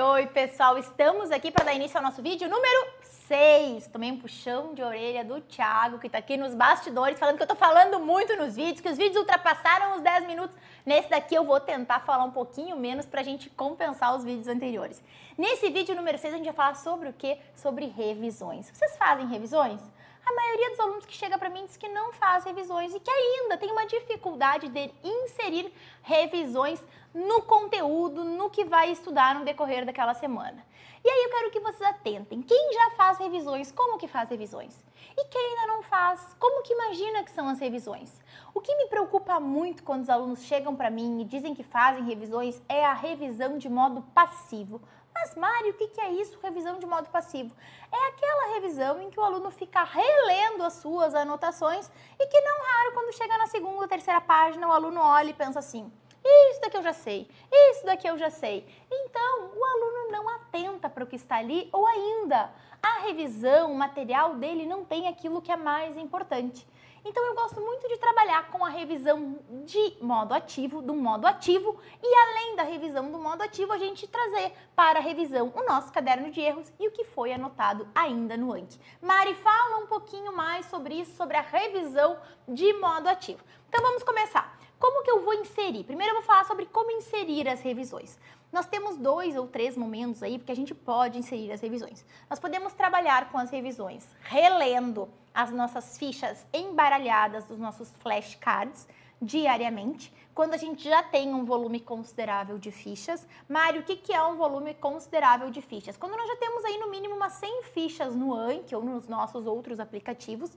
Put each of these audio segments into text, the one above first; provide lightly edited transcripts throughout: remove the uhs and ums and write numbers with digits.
Oi, pessoal! Estamos aqui para dar início ao nosso vídeo número 6. Tomei um puxão de orelha do Thiago, que tá aqui nos bastidores, falando que eu tô falando muito nos vídeos, que os vídeos ultrapassaram os 10 minutos. Nesse daqui eu vou tentar falar um pouquinho menos pra gente compensar os vídeos anteriores. Nesse vídeo número 6 a gente vai falar sobre o quê? Sobre revisões. Vocês fazem revisões? A maioria dos alunos que chega para mim diz que não faz revisões e que ainda tem uma dificuldade de inserir revisões no conteúdo, no que vai estudar no decorrer daquela semana. E aí eu quero que vocês atentem. Quem já faz revisões, como que faz revisões? E quem ainda não faz, como que imagina que são as revisões? O que me preocupa muito quando os alunos chegam para mim e dizem que fazem revisões é a revisão de modo passivo. Mas, Mari, o que é isso, revisão de modo passivo? É aquela revisão em que o aluno fica relendo as suas anotações e que não raro, quando chega na segunda ou terceira página, o aluno olha e pensa assim, isso daqui eu já sei, isso daqui eu já sei. Então, o aluno não atenta para o que está ali ou ainda a revisão, o material dele não tem aquilo que é mais importante. Então, eu gosto muito de trabalhar com a revisão de modo ativo, do modo ativo, e além da revisão do modo ativo, a gente trazer para a revisão o nosso caderno de erros e o que foi anotado ainda no Anki. Mari, fala um pouquinho mais sobre isso, sobre a revisão de modo ativo. Então, vamos começar. Como que eu vou inserir? Primeiro eu vou falar sobre como inserir as revisões. Nós temos 2 ou 3 momentos aí porque a gente pode inserir as revisões. Nós podemos trabalhar com as revisões relendo as nossas fichas embaralhadas dos nossos flashcards diariamente, quando a gente já tem um volume considerável de fichas. Mário, o que é um volume considerável de fichas? Quando nós já temos aí no mínimo umas 100 fichas no Anki ou nos nossos outros aplicativos,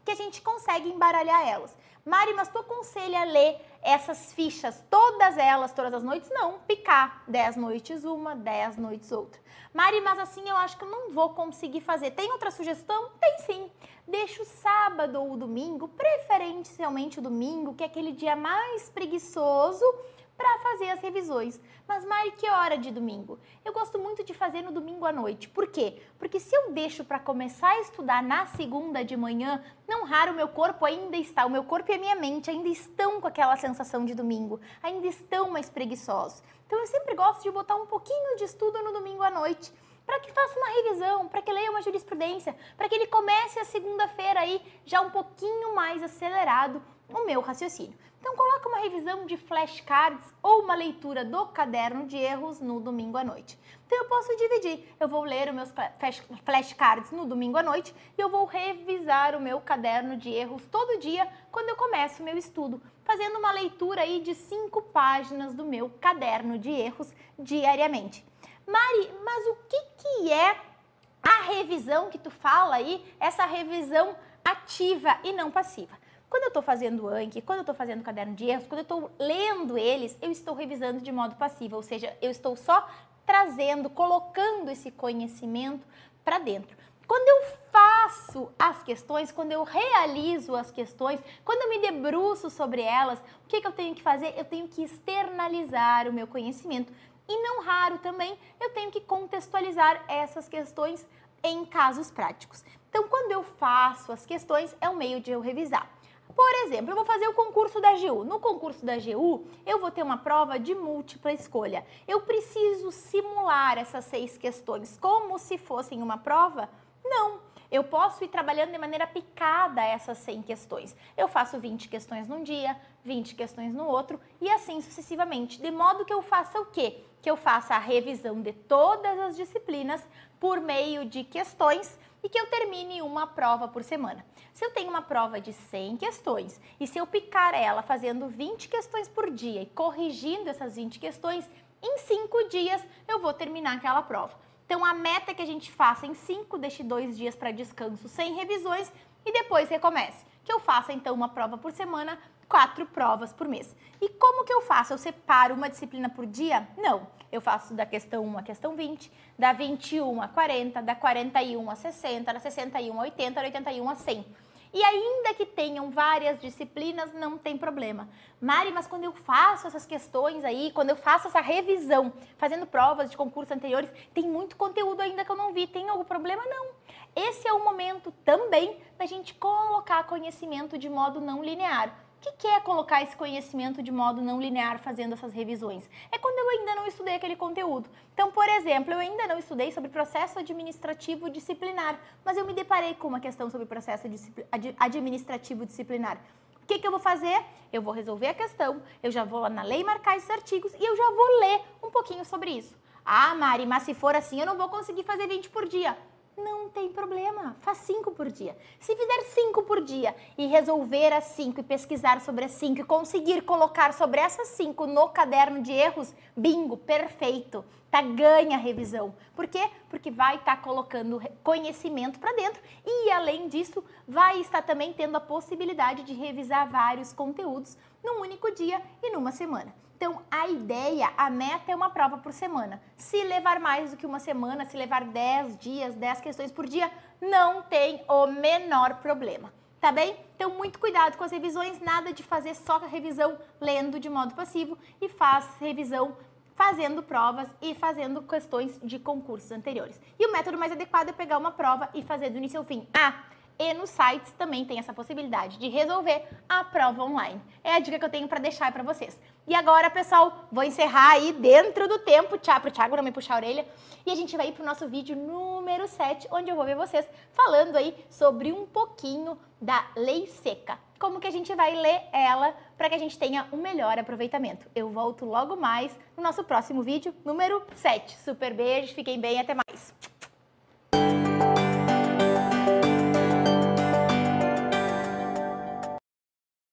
que a gente consegue embaralhar elas. Mari, mas tu aconselha a ler essas fichas, todas elas, todas as noites? Não, picar 10 noites uma, 10 noites outra. Mari, mas assim eu acho que eu não vou conseguir fazer. Tem outra sugestão? Tem sim. Deixa o sábado ou o domingo, preferencialmente o domingo, que é aquele dia mais preguiçoso, para fazer as revisões. Mas, Mari, que hora de domingo? Eu gosto muito de fazer no domingo à noite. Por quê? Porque se eu deixo para começar a estudar na segunda de manhã, não raro o meu corpo e a minha mente ainda estão com aquela sensação de domingo, ainda estão mais preguiçosos. Então, eu sempre gosto de botar um pouquinho de estudo no domingo à noite, para que faça uma revisão, para que leia uma jurisprudência, para que ele comece a segunda-feira aí já um pouquinho mais acelerado o meu raciocínio. Então, coloca uma revisão de flashcards ou uma leitura do caderno de erros no domingo à noite. Então, eu posso dividir. Eu vou ler os meus flashcards no domingo à noite e eu vou revisar o meu caderno de erros todo dia quando eu começo o meu estudo, fazendo uma leitura aí de 5 páginas do meu caderno de erros diariamente. Mari, mas o que é a revisão que tu fala aí, essa revisão ativa e não passiva? Quando eu estou fazendo Anki, quando eu estou fazendo caderno de erros, quando eu estou lendo eles, eu estou revisando de modo passivo, ou seja, eu estou só trazendo, colocando esse conhecimento para dentro. Quando eu faço as questões, quando eu realizo as questões, quando eu me debruço sobre elas, o que eu tenho que fazer? Eu tenho que externalizar o meu conhecimento. E não raro também, eu tenho que contextualizar essas questões em casos práticos. Então, quando eu faço as questões, é um meio de eu revisar. Por exemplo, eu vou fazer o concurso da AGU. No concurso da AGU, eu vou ter uma prova de múltipla escolha. Eu preciso simular essas 6 questões como se fossem uma prova? Não. Eu posso ir trabalhando de maneira picada essas 100 questões. Eu faço 20 questões num dia, 20 questões no outro e assim sucessivamente. De modo que eu faça o quê? Que eu faça a revisão de todas as disciplinas por meio de questões e que eu termine uma prova por semana. Se eu tenho uma prova de 100 questões e se eu picar ela fazendo 20 questões por dia e corrigindo essas 20 questões, em 5 dias eu vou terminar aquela prova. Então, a meta é que a gente faça em 5, deixe 2 dias para descanso sem revisões e depois recomece. Que eu faça, então, uma prova por semana, 4 provas por mês. E como que eu faço? Eu separo uma disciplina por dia? Não. Eu faço da questão 1 à questão 20, da 21 a 40, da 41 a 60, da 61 a 80, da 81 a 100. E ainda que tenham várias disciplinas, não tem problema. Mari, mas quando eu faço essas questões aí, quando eu faço essa revisão, fazendo provas de concursos anteriores, tem muito conteúdo ainda que eu não vi. Tem algum problema? Não. Esse é o momento também da gente colocar conhecimento de modo não linear. O que é colocar esse conhecimento de modo não linear fazendo essas revisões? É quando eu ainda não estudei aquele conteúdo. Então, por exemplo, eu ainda não estudei sobre processo administrativo disciplinar, mas eu me deparei com uma questão sobre processo administrativo disciplinar. O que eu vou fazer? Eu vou resolver a questão, eu já vou lá na lei marcar esses artigos e eu já vou ler um pouquinho sobre isso. Ah, Mari, mas se for assim eu não vou conseguir fazer 20 por dia. Não tem problema, faz 5 por dia. Se fizer 5 por dia e resolver as 5 e pesquisar sobre as 5 e conseguir colocar sobre essas 5 no caderno de erros, bingo, perfeito, tá, ganha a revisão. Por quê? Porque vai estar colocando conhecimento para dentro e, além disso, vai estar também tendo a possibilidade de revisar vários conteúdos num único dia e numa semana. Então, a ideia, a meta é uma prova por semana. Se levar mais do que uma semana, se levar 10 dias, 10 questões por dia, não tem o menor problema, tá bem? Então, muito cuidado com as revisões, nada de fazer só a revisão lendo de modo passivo e faz revisão fazendo provas e fazendo questões de concursos anteriores. E o método mais adequado é pegar uma prova e fazer do início ao fim. E nos sites também tem essa possibilidade de resolver a prova online. É a dica que eu tenho para deixar para vocês. E agora, pessoal, vou encerrar aí dentro do tempo, para o Thiago não me puxar a orelha, e a gente vai ir para o nosso vídeo número 7, onde eu vou ver vocês falando aí sobre um pouquinho da lei seca. Como que a gente vai ler ela para que a gente tenha um melhor aproveitamento. Eu volto logo mais no nosso próximo vídeo, número 7. Super beijo, fiquem bem, até mais.